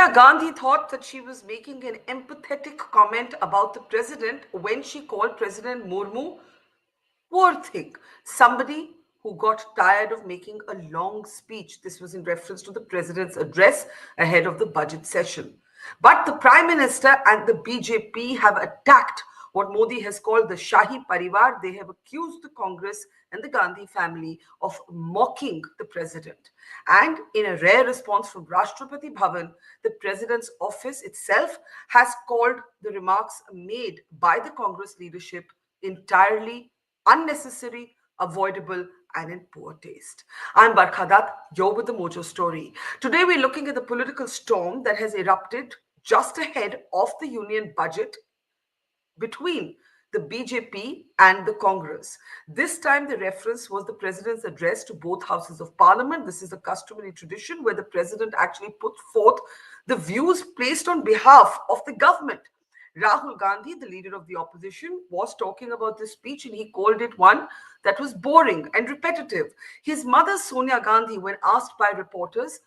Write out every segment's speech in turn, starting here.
Sonia Gandhi thought that she was making an empathetic comment about the president when she called President Murmu poor thing, somebody who got tired of making a long speech. This was in reference to the president's address ahead of the budget session. But the prime minister and the BJP have attacked what Modi has called the Shahi Parivar. They have accused the Congress and the Gandhi family of mocking the president. And in a rare response from Rashtrapati Bhavan, the president's office itself has called the remarks made by the Congress leadership entirely unnecessary, avoidable, and in poor taste. I'm Barkha Dutt, you're with the Mojo Story. Today we're looking at the political storm that has erupted just ahead of the union budget between the BJP and the Congress. This time the reference was the president's address to both houses of parliament. This is a customary tradition where the president actually put forth the views placed on behalf of the government. Rahul Gandhi, the leader of the opposition, was talking about this speech and he called it one that was boring and repetitive. His mother, Sonia Gandhi, when asked by reporters,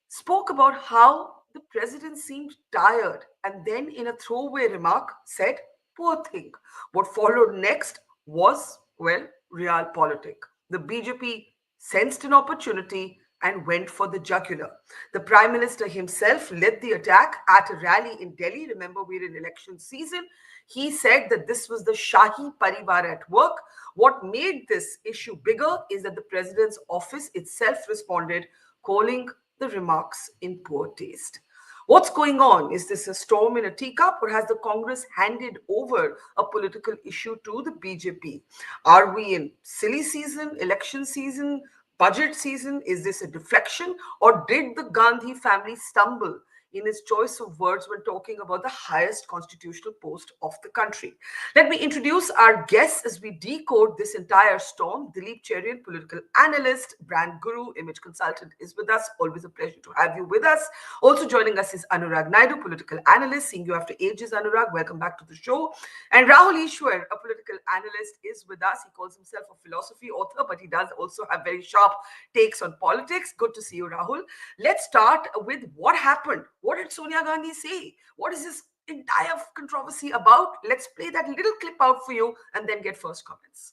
spoke about how the president seemed tired and then, in a throwaway remark, said, poor thing. What followed next was, well, realpolitik. The BJP sensed an opportunity and went for the jugular. The Prime Minister himself led the attack at a rally in Delhi. Remember, we're in election season. He said that this was the Shahi Parivar at work. What made this issue bigger is that the president's office itself responded, calling the remarks in poor taste. What's going on? Is this a storm in a teacup, or has the Congress handed over a political issue to the BJP? Are we in silly season, election season, budget season? Is this a deflection, or did the Gandhi family stumble in its choice of words when talking about the highest constitutional post of the country? Let me introduce our guests as we decode this entire storm. Dilip, Cherian, political analyst, brand guru, image consultant, is with us. Always a pleasure to have you with us. Also joining us is Anurag Naidu, political analyst. Seeing you after ages, Anurag. Welcome back to the show. And Rahul, Easwar, a political analyst, is with us. He calls himself a philosophy author, but he does also have very sharp takes on politics. Good to see you, Rahul. Let's start with what happened. What did Sonia Gandhi say? What is this entire controversy about? Let's play that little clip out for you and then get first comments.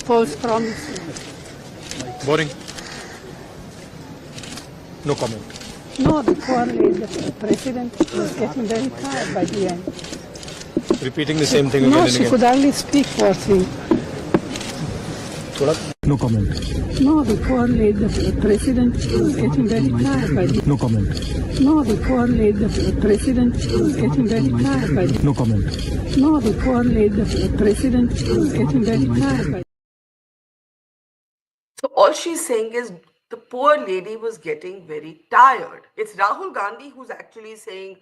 False promise. Boring. No comment. No, the poor lady, the president was getting very tired by the end. Repeating the same thing again No, and she again. could hardly speak, poor thing. No comment. No, the poor lady, the president was getting very tired by the No comment. No, the poor lady, the president was getting very tired by the No comment. No, the poor lady, the president was getting very tired by So all she's saying is the poor lady was getting very tired. It's Rahul Gandhi who's actually saying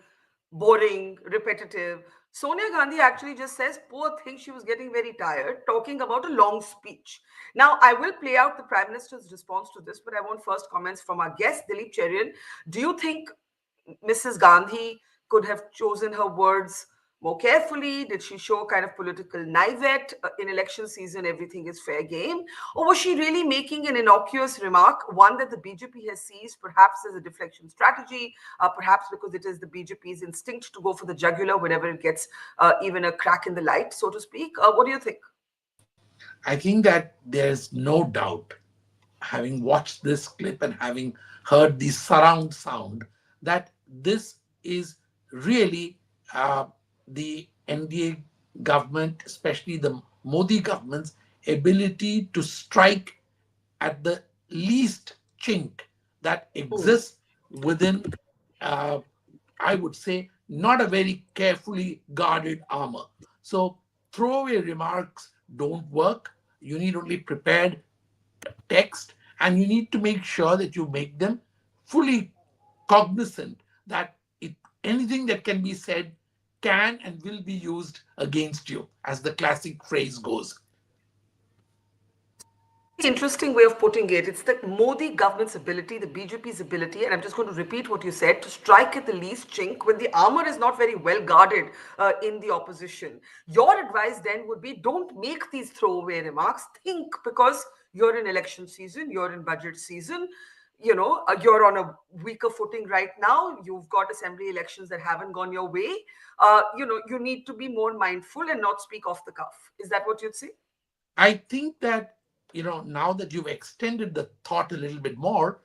boring, repetitive. Sonia Gandhi actually just says, poor thing, she was getting very tired, talking about a long speech. Now, I will play out the Prime Minister's response to this, but I want first comments from our guest, Dilip Cherian. Do you think Mrs. Gandhi could have chosen her words more carefully? Did she show kind of political naivete? In election season, everything is fair game. Or was she really making an innocuous remark, one that the BJP has seized perhaps as a deflection strategy, perhaps because it is the BJP's instinct to go for the jugular whenever it gets even a crack in the light, so to speak? What do you think? I think that there's no doubt, having watched this clip and having heard the surround sound, that this is really the NDA government, especially the Modi government's ability to strike at the least chink that exists within, I would say, not a very carefully guarded armor. So throwaway remarks don't work. You need only prepared text, and you need to make sure that you make them fully cognizant that anything that can be said can and will be used against you, as the classic phrase goes. Interesting way of putting it. It's the Modi government's ability, the BJP's ability, and I'm just going to repeat what you said, to strike at the least chink when the armor is not very well guarded in the opposition. Your advice then would be, don't make these throwaway remarks. Think, because you're in election season, you're in budget season. you're on a weaker footing right now. You've got assembly elections that haven't gone your way. You need to be more mindful and not speak off the cuff. Is that what you'd say? I think that, now that you've extended the thought a little bit more,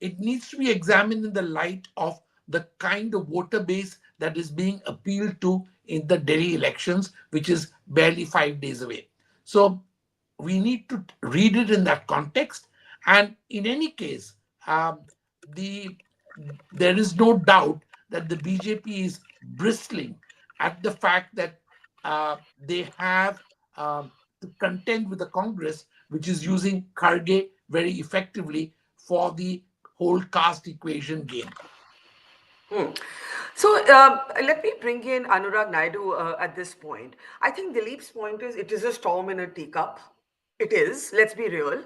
it needs to be examined in the light of the kind of voter base that is being appealed to in the Delhi elections, which is barely 5 days away. So we need to read it in that context. And in any case, the there is no doubt that the BJP is bristling at the fact that they have to contend with the Congress, which is using Kharge very effectively for the whole caste equation game. Hmm. So let me bring in Anurag Naidu at this point. I think Dilip's point is it is a storm in a teacup. It is, let's be real.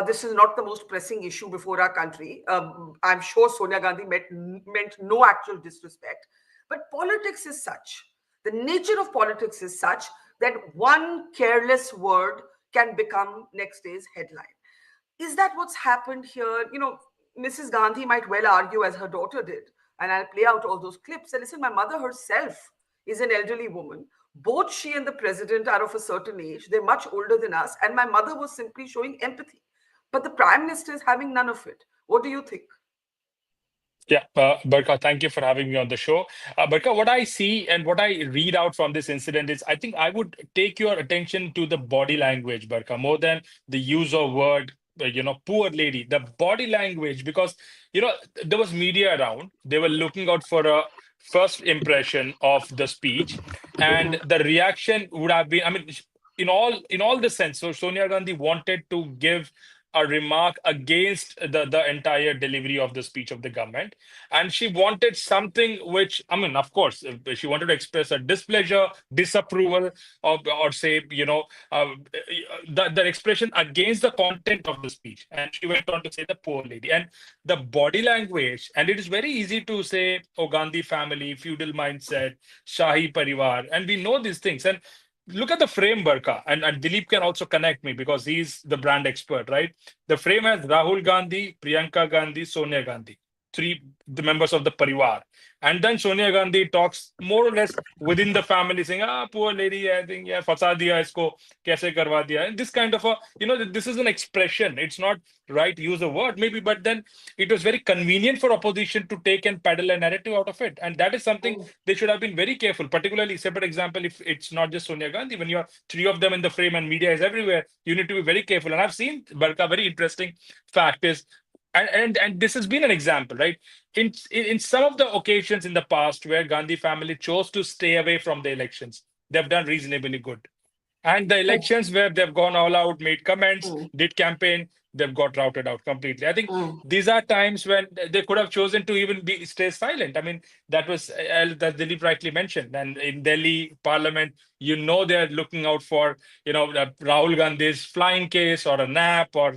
This is not the most pressing issue before our country. I'm sure Sonia Gandhi meant no actual disrespect. But politics is such, the nature of politics is such that one careless word can become next day's headline. Is that what's happened here? Mrs. Gandhi might well argue, as her daughter did, and I'll play out all those clips. And listen, my mother herself is an elderly woman. Both she and the president are of a certain age. They're much older than us. And my mother was simply showing empathy. But the prime minister is having none of it. What do you think? Yeah, Barkha, thank you for having me on the show. Barkha, what I see and what I read out from this incident is I think I would take your attention to the body language, Barkha, more than the use of word, poor lady, the body language, because, there was media around. They were looking out for a first impression of the speech, and the reaction would have been, I mean, in all the sense. So Sonia Gandhi wanted to give a remark against the entire delivery of the speech of the government. And she wanted something which, I mean, of course, she wanted to express a displeasure, disapproval, or say, the expression against the content of the speech. And she went on to say the poor lady. And the body language, and it is very easy to say, oh, Gandhi family, feudal mindset, Shahi Parivar, and we know these things. And look at the frame, Barkha, and Dilip can also connect me because he's the brand expert, right? The frame has Rahul Gandhi, Priyanka Gandhi, Sonia Gandhi, three the members of the Parivar. And then Sonia Gandhi talks more or less within the family, saying, poor lady, I think, yeah, fasa diya isko, kaise karwa diya. And this kind of this is an expression. It's not right use of word, maybe, but then it was very convenient for opposition to take and peddle a narrative out of it. And that is something they should have been very careful, particularly, separate example, if it's not just Sonia Gandhi, when you have three of them in the frame and media is everywhere, you need to be very careful. And I've seen, Barkha, very interesting fact is, and this has been an example, right? In some of the occasions in the past where Gandhi family chose to stay away from the elections, they've done reasonably good. And the elections where they've gone all out, made comments, did campaign, they've got routed out completely. I think these are times when they could have chosen to even stay silent. I mean, that was, that Dilip rightly mentioned. And in Delhi Parliament, they're looking out for, Rahul Gandhi's flying case or a nap or,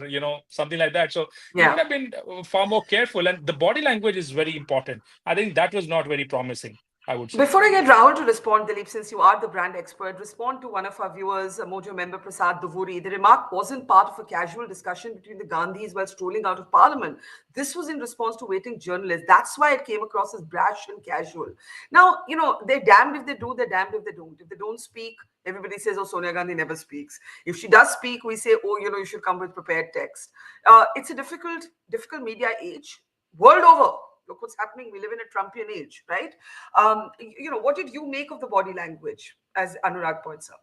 something like that. So they would Yeah. have been far more careful. And the body language is very important. I think that was not very promising, I would say. Before I get Rahul to respond, Dilip, since you are the brand expert, respond to one of our viewers, Mojo member Prasad Duvuri. The remark wasn't part of a casual discussion between the Gandhis while strolling out of parliament. This was in response to waiting journalists. That's why it came across as brash and casual. Now, they're damned if they do, they're damned if they don't. If they don't speak, everybody says, oh, Sonia Gandhi never speaks. If she does speak, we say, oh, you should come with prepared text. It's a difficult media age world over. Look what's happening. We live in a Trumpian age, right? What did you make of the body language, as Anurag points out?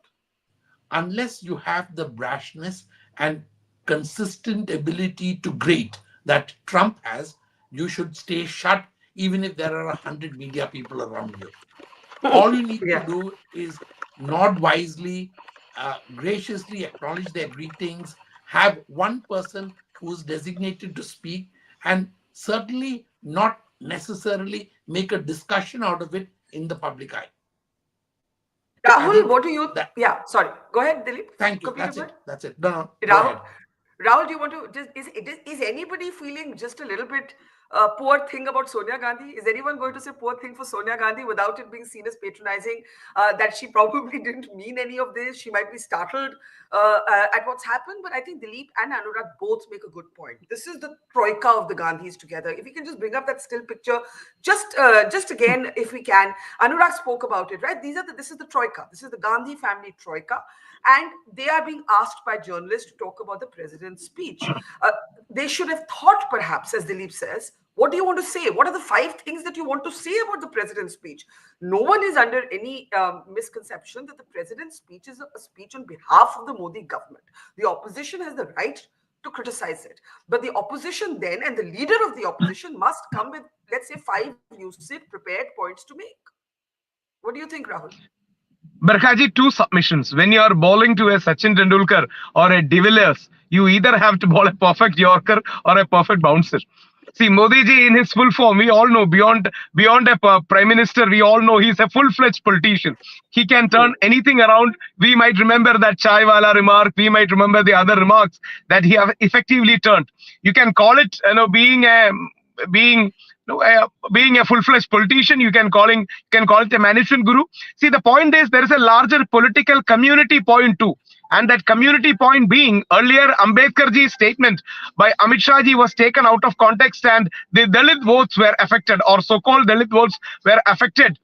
Unless you have the brashness and consistent ability to grate that Trump has, you should stay shut even if there are 100 media people around you. All you need to do is nod wisely, graciously acknowledge their greetings, have one person who's designated to speak, and certainly not necessarily make a discussion out of it in the public eye. Rahul, what do you? Yeah, sorry. Go ahead, Dilip. Thank you. That's it. No, Rahul, do you want to? Is anybody feeling just a little bit poor thing about Sonia Gandhi? Is anyone going to say poor thing for Sonia Gandhi without it being seen as patronizing? That she probably didn't mean any of this. She might be startled at what's happened. But I think Dilip and Anurag both make a good point. This is the troika of the Gandhis together. If we can just bring up that still picture, just again, if we can. Anurag spoke about it, right? This is the troika. This is the Gandhi family troika. And they are being asked by journalists to talk about the president's speech. They should have thought, perhaps, as Dilip says, what do you want to say? What are the 5 things that you want to say about the president's speech? No one is under any misconception that the president's speech is a speech on behalf of the Modi government. The opposition has the right to criticize it. But the opposition then, and the leader of the opposition, must come with, let's say, 5 lucid, prepared points to make. What do you think, Rahul? Barkhaji, 2 submissions. When you are bowling to a Sachin Tendulkar or a De Villiers, you either have to bowl a perfect Yorker or a perfect bouncer. See, Modi ji in his full form, we all know, beyond a prime minister, we all know he's a full-fledged politician. He can turn anything around. We might remember that chai wala remark. We might remember the other remarks that he have effectively turned. You can call it, being a full-fledged politician. You can call it a management guru. See, the point is there is a larger political community point too. And that community point being, earlier Ambedkarji's statement by Amit Shah ji was taken out of context, and the Dalit votes were affected, or so-called Dalit votes were affected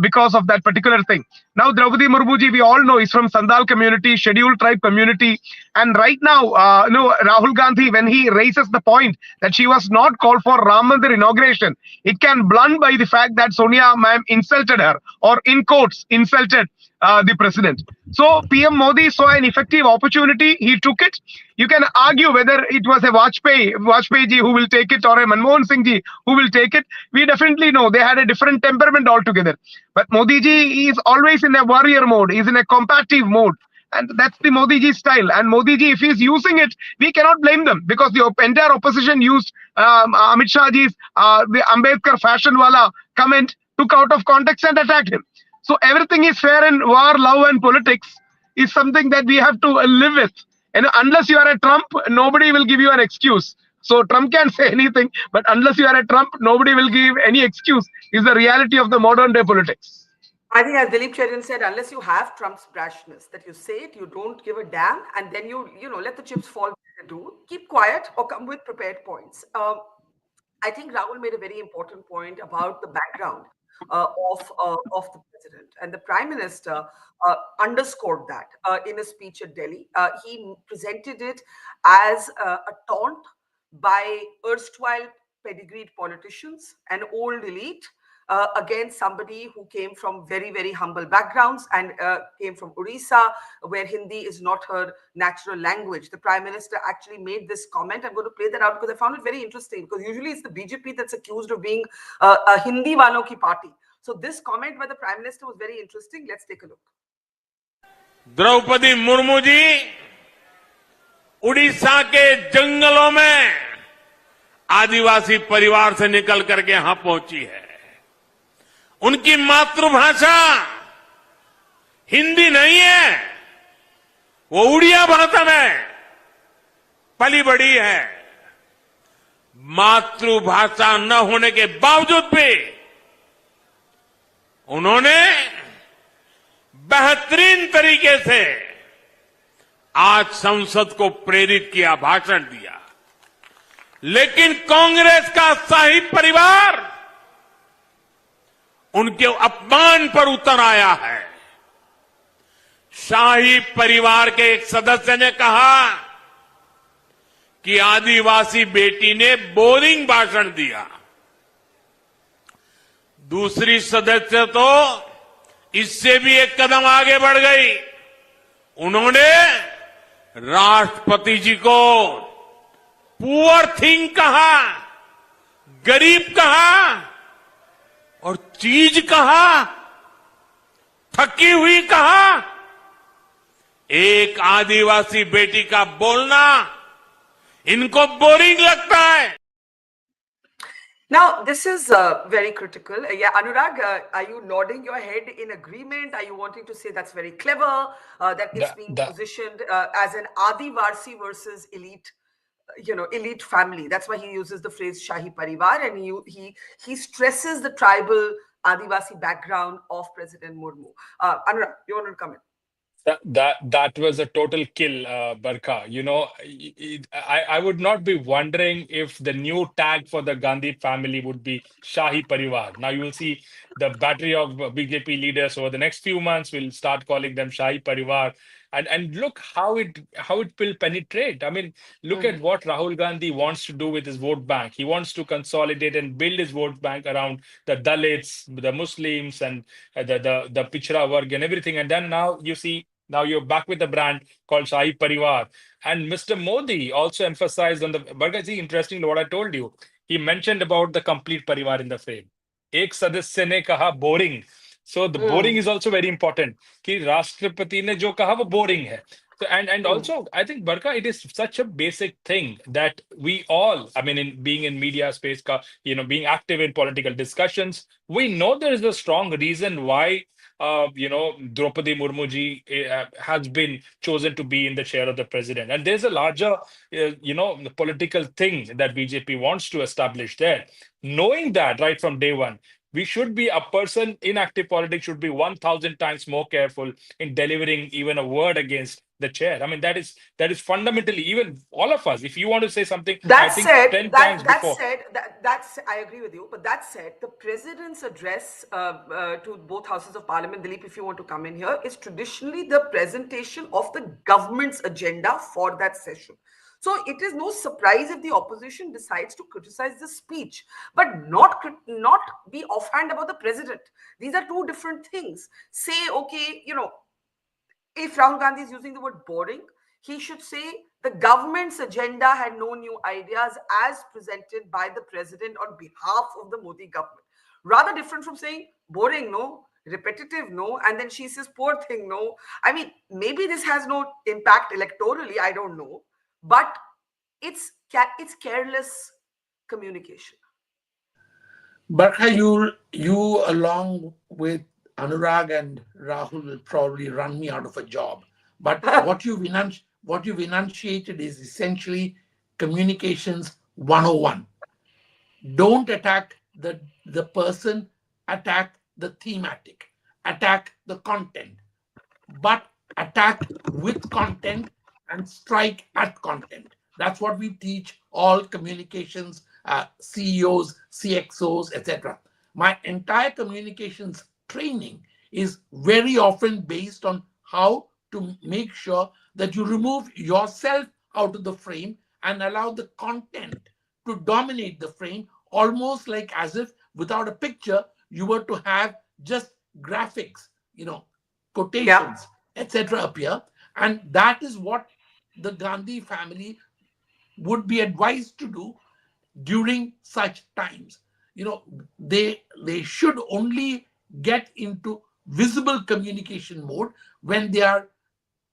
because of that particular thing. Now Droupadi Murmu ji, we all know, is from Sandal community, scheduled tribe community. And right now, Rahul Gandhi, when he raises the point that she was not called for Ram Mandir inauguration, it can blunt by the fact that Sonia ma'am insulted her, or in quotes, insulted the president. So PM Modi saw an effective opportunity. He took it. You can argue whether it was a Vajpayee ji who will take it, or a Manmohan Singh ji who will take it. We definitely know they had a different temperament altogether. But Modi ji is always in a warrior mode. He's in a combative mode. And that's the Modi ji style. And Modi ji, if he's using it, we cannot blame them, because the entire opposition used Amit Shah ji's the Ambedkar fashion wala comment, took out of context and attacked him. So everything is fair in war, love, and politics is something that we have to live with. And unless you are a Trump, nobody will give you an excuse. So Trump can say anything, but unless you are a Trump, nobody will give any excuse. Is the reality of the modern day politics. I think, as Dilip Cherian said, unless you have Trump's brashness, that you say it, you don't give a damn, and then you let the chips fall where they do, keep quiet or come with prepared points. I think Rahul made a very important point about the background of the president, and the prime minister underscored that in a speech at Delhi. He presented it as a taunt by erstwhile pedigreed politicians, an old elite, against somebody who came from very, very humble backgrounds and came from Orissa, where Hindi is not her natural language. The Prime Minister actually made this comment. I'm going to play that out because I found it very interesting, because usually it's the BJP that's accused of being a Hindi walo ki party. So this comment by the Prime Minister was very interesting. Let's take a look. Draupadi Murmu ji Orissa के जंगलों में आदिवासी परिवार से निकल करके यहां पहुंची है। उनकी मातृभाषा हिंदी नहीं है, वो उड़िया भाषा में पली बड़ी है। मातृभाषा न होने के बावजूद भी उन्होंने बेहतरीन तरीके से आज संसद को प्रेरित किया, भाषण दिया। लेकिन कांग्रेस का शाही परिवार उनके अपमान पर उतर आया है। शाही परिवार के एक सदस्य ने कहा कि आदिवासी बेटी ने बोरिंग भाषण दिया। दूसरी सदस्य तो इससे भी एक कदम आगे बढ़ गई। उन्होंने राष्ट्रपति जी को पुअर थिंग कहा, गरीब कहा और चीज कहा, थकी हुई कहा। एक आदिवासी बेटी का बोलना इनको बोरिंग लगता है। Now, this is very critical. Yeah, Anurag, are you nodding your head in agreement? Are you wanting to say that's very clever, that it's being positioned as an Adivarsi versus elite elite family. That's why he uses the phrase Shahi Parivar, and he stresses the tribal Adivasi background of President Murmu. Anurag, you want to come in? That was a total kill, Barkha. I would not be wondering if the new tag for the Gandhi family would be Shahi Parivar. Now you will see the battery of BJP leaders over the next few months will start calling them Shahi Parivar, and look how it will penetrate. I mean, look at what Rahul Gandhi wants to do with his vote bank. He wants to consolidate and build his vote bank around the Dalits, the Muslims, and the Pichra Varg and everything. And then now you see. Now you're back with a brand called Shahi Parivar. And Mr. Modi also emphasized on the Barkha, see, interesting what I told you. He mentioned about the complete Parivar in the frame. Ek sadasya ne kaha boring. So the boring is also very important. Ki Rashtrapati ne jo kaha wo boring hai. So, and also, I think, Barkha, it is such a basic thing that we all, I mean, in being in media space, being active in political discussions, we know there is a strong reason why Droupadi Murmu ji has been chosen to be in the chair of the president. And there's a larger, political thing that BJP wants to establish there. Knowing that right from day one, we should be a person in active politics should be 1,000 times more careful in delivering even a word against the chair. I mean, that is fundamentally, even all of us, if you want to say something, I That think said, 10 times before. that's I agree with you. But that said, the president's address to both houses of parliament, Dilip, if you want to come in here, is traditionally the presentation of the government's agenda for that session. So it is no surprise if the opposition decides to criticize the speech, but not be offhand about the president. These are two different things. Say, okay, if Rahul Gandhi is using the word boring, he should say the government's agenda had no new ideas as presented by the president on behalf of the Modi government. Rather different from saying boring, no, repetitive, no, and then she says poor thing, no. I mean, maybe this has no impact electorally, I don't know, but it's careless communication. Barkha, you along with Anurag and Rahul will probably run me out of a job. But what you've enunciated is essentially communications 101. Don't attack the person, attack the thematic, attack the content, but attack with content and strike at content. That's what we teach all communications CEOs, CXOs, etc. My entire communications training is very often based on how to make sure that you remove yourself out of the frame and allow the content to dominate the frame, almost like as if without a picture you were to have just graphics, quotations, etc. appear. And that is what the Gandhi family would be advised to do during such times. They should only get into visible communication mode when they are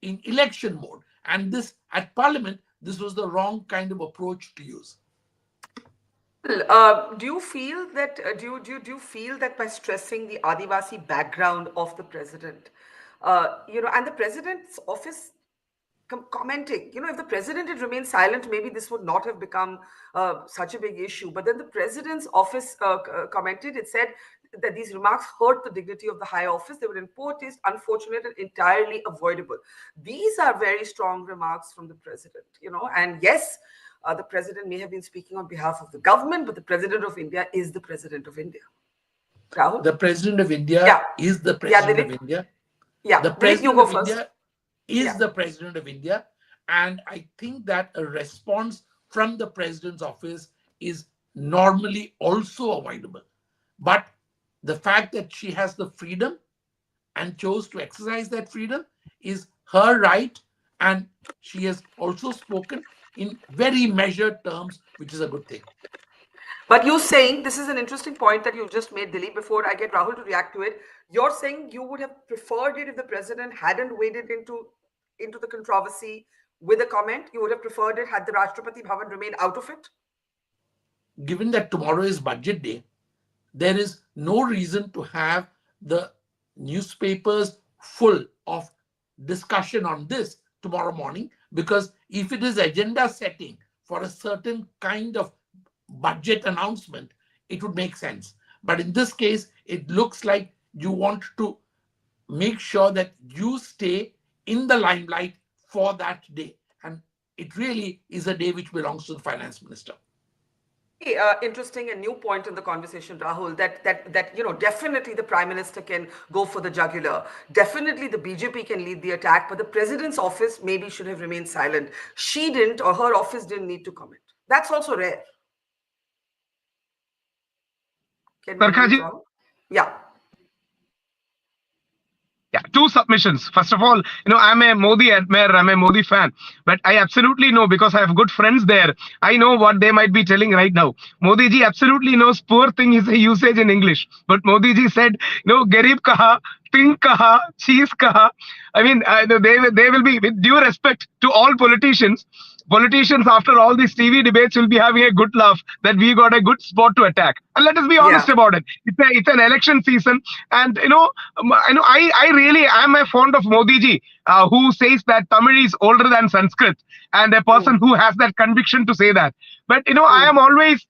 in election mode. And this, at Parliament, this was the wrong kind of approach to use. Do you feel that do you feel that by stressing the Adivasi background of the president, and the president's office commenting, if the president had remained silent, maybe this would not have become such a big issue. But then the president's office commented, it said that these remarks hurt the dignity of the high office. They were in poor taste, unfortunate, and entirely avoidable. These are very strong remarks from the president, and yes, the president may have been speaking on behalf of the government, but the president of India is the president of India. Rahul? The president of India is the president of India. Yeah, the president of India is the president of India. And I think that a response from the president's office is normally also avoidable. But the fact that she has the freedom and chose to exercise that freedom is her right. And she has also spoken in very measured terms, which is a good thing. But you're saying, this is an interesting point that you just made, Dilip, before I get Rahul to react to it. You're saying you would have preferred it if the president hadn't waded into the controversy with a comment. You would have preferred it had the Rashtrapati Bhavan remained out of it? Given that tomorrow is budget day, there is no reason to have the newspapers full of discussion on this tomorrow morning, because if it is agenda setting for a certain kind of budget announcement, it would make sense. But in this case, it looks like you want to make sure that you stay in the limelight for that day. And it really is a day which belongs to the finance minister. Very interesting and new point in the conversation, Rahul. That definitely the prime minister can go for the jugular. Definitely the BJP can lead the attack, but the president's office maybe should have remained silent. She didn't, or her office didn't need to comment. That's also rare. Can we Barkha ji, move on? Yeah. Yeah, two submissions. First of all, I'm a Modi admirer, I'm a Modi fan, but I absolutely know, because I have good friends there, I know what they might be telling right now. Modi ji absolutely knows poor thing is a usage in English, but Modi ji said, garib kaha, pink kaha, cheese kaha. I mean, they will be, with due respect to all politicians, after all these TV debates will be having a good laugh that we got a good spot to attack. And let us be honest about it. It's an election season, and I really am a fond of Modi ji, who says that Tamil is older than Sanskrit, and a person who has that conviction to say that. But I am always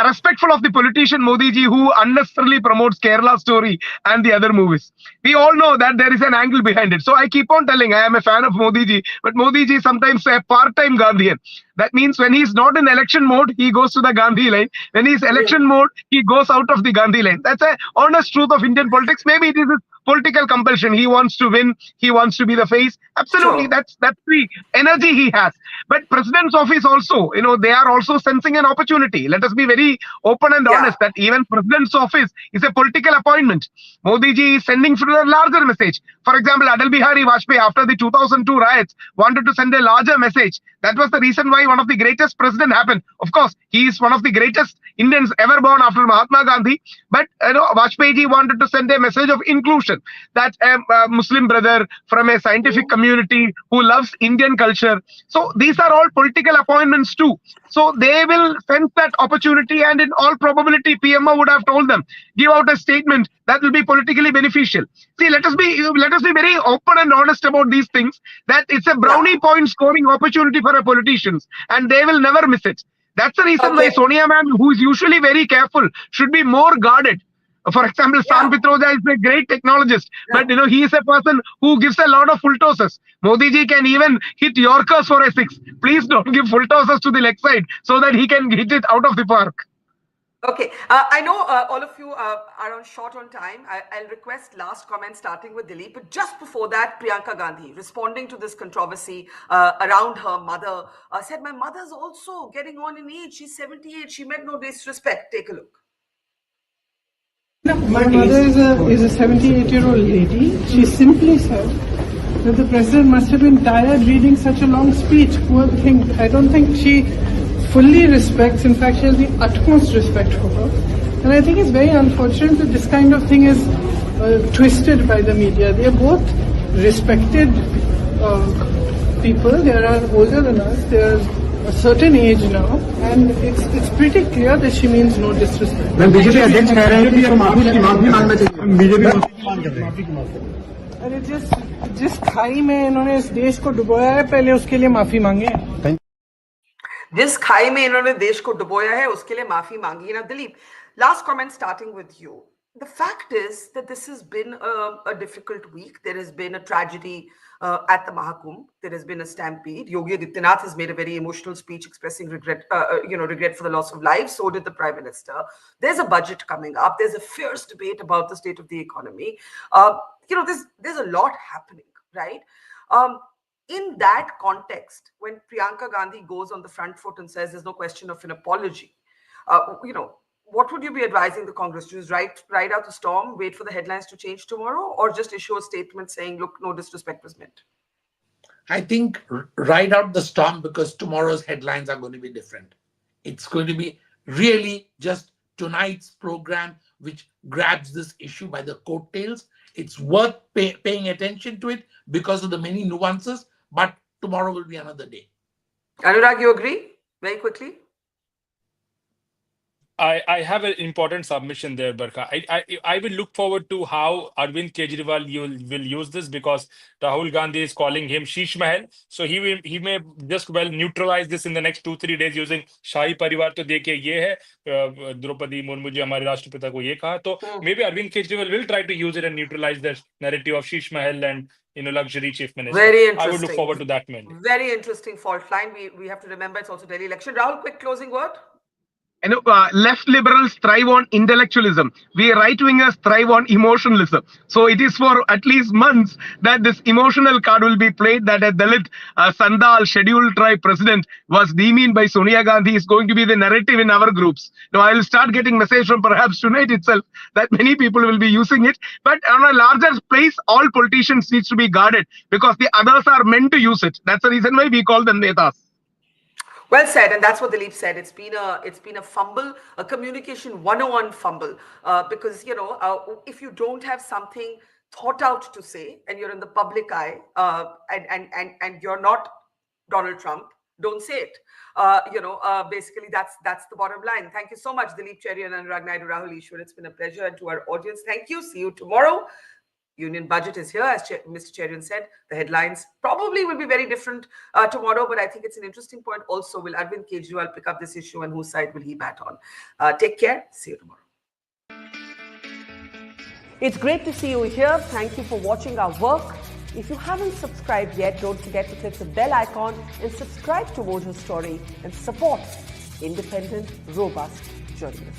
respectful of the politician Modi ji, who unnecessarily promotes Kerala Story and the other movies. We all know that there is an angle behind it. So I keep on telling I am a fan of Modi ji, but Modi ji sometimes a part-time Gandhian. That means when he's not in election mode, he goes to the Gandhi line. When he's election mode, he goes out of the Gandhi line. That's a honest truth of Indian politics. Maybe it is a political compulsion. He wants to win. He wants to be the face. Absolutely, Sure. that's the energy he has. But president's office also, they are also sensing an opportunity. Let us be very open and honest that even president's office is a political appointment. Modi ji is sending through a larger message. For example, Atal Bihari Vajpayee, after the 2002 riots, wanted to send a larger message. That was the reason why one of the greatest president happened. Of course, he is one of the greatest Indians ever born after Mahatma Gandhi. But Vajpayee ji wanted to send a message of inclusion, that a Muslim brother from a scientific community who loves Indian culture. So these are all political appointments too. So they will sense that opportunity, and in all probability, PMO would have told them, give out a statement that will be politically beneficial. See, let us be very open and honest about these things, that it's a brownie point scoring opportunity for a politicians, and they will never miss it. That's the reason why Sonia ma'am, who is usually very careful, should be more guarded. For example, Sam Pitroja is a great technologist, but he is a person who gives a lot of full tosses. Modi ji can even hit Yorkers for a six. Please don't give full tosses to the leg side so that he can hit it out of the park. Okay, I know all of you are short on time. I'll request last comment starting with Dilip. But just before that, Priyanka Gandhi, responding to this controversy around her mother, said, my mother's also getting on in age. She's 78. She meant no disrespect. Take a look. My mother is a 78-year-old lady. She simply said that the president must have been tired reading such a long speech. Poor thing. I don't think she fully respects, in fact, she has the utmost respect for her. And I think it's very unfortunate that this kind of thing is twisted by the media. They are both respected people. They are older than us. They are a certain age now, and it's pretty clear that she means no disrespect. BJP अध्यक्ष कह रहे हैं कि माफी मांगना चाहिए BJP अरे जिस खाई में इन्होंने इस देश को डुबोया है, पहले उसके लिए माफी मांगे. जिस खाई में इन्होंने देश को डुबोया है, उसके लिए माफी मांगी. Now, Dilip, last comment starting with you. The fact is that this has been a difficult week. There has been a tragedy at the Mahakumbh. There has been a stampede. Yogi Adityanath has made a very emotional speech expressing regret, regret for the loss of lives. So did the Prime Minister. There's a budget coming up. There's a fierce debate about the state of the economy. There's a lot happening, right? In that context, when Priyanka Gandhi goes on the front foot and says there's no question of an apology, what would you be advising the Congress to just ride out the storm, wait for the headlines to change tomorrow, or just issue a statement saying, look, no disrespect was meant? I think ride out the storm, because tomorrow's headlines are going to be different. It's going to be really just tonight's program which grabs this issue by the coattails. It's worth paying attention to it because of the many nuances, but tomorrow will be another day. Anurag, you agree? Very quickly. I have an important submission there, Barkha. I will look forward to how Arvind Kejriwal will use this, because Rahul Gandhi is calling him Sheesh Mahal. So he may just well neutralize this in the next 2-3 days using Shahi Parivar to dekhe ye hai Droupadi Murmu ji hamare Rashtrapita ko ye kaha. So maybe Arvind Kejriwal will try to use it and neutralize the narrative of Sheesh Mahal and luxury chief minister. Very interesting. I would look forward to that mainly. Very interesting fault line. We have to remember it's also Delhi election. Rahul, quick closing word. Left liberals thrive on intellectualism. We right-wingers thrive on emotionalism. So it is for at least months that this emotional card will be played, that a Dalit Sandal scheduled tribe president was demeaned by Sonia Gandhi is going to be the narrative in our groups. Now I will start getting message from perhaps tonight itself that many people will be using it. But on a larger place, all politicians needs to be guarded because the others are meant to use it. That's the reason why we call them netas. Well said, and that's what Dilip said. It's been a fumble, a communication 101 fumble, because if you don't have something thought out to say and you're in the public eye, and you're not Donald Trump, don't say it. Basically that's the bottom line. Thank you so much, Dilip, Cherian, Anurag, Naidu, Rahul, Easwar. It's been a pleasure, and to our audience, thank you. See you tomorrow. Union budget is here, as Mr. Cherian said. The headlines probably will be very different tomorrow, but I think it's an interesting point also. Will Arvind Kejriwal pick up this issue, and whose side will he bat on? Take care. See you tomorrow. It's great to see you here. Thank you for watching our work. If you haven't subscribed yet, don't forget to click the bell icon and subscribe to Mojo Story and support independent, robust journalism.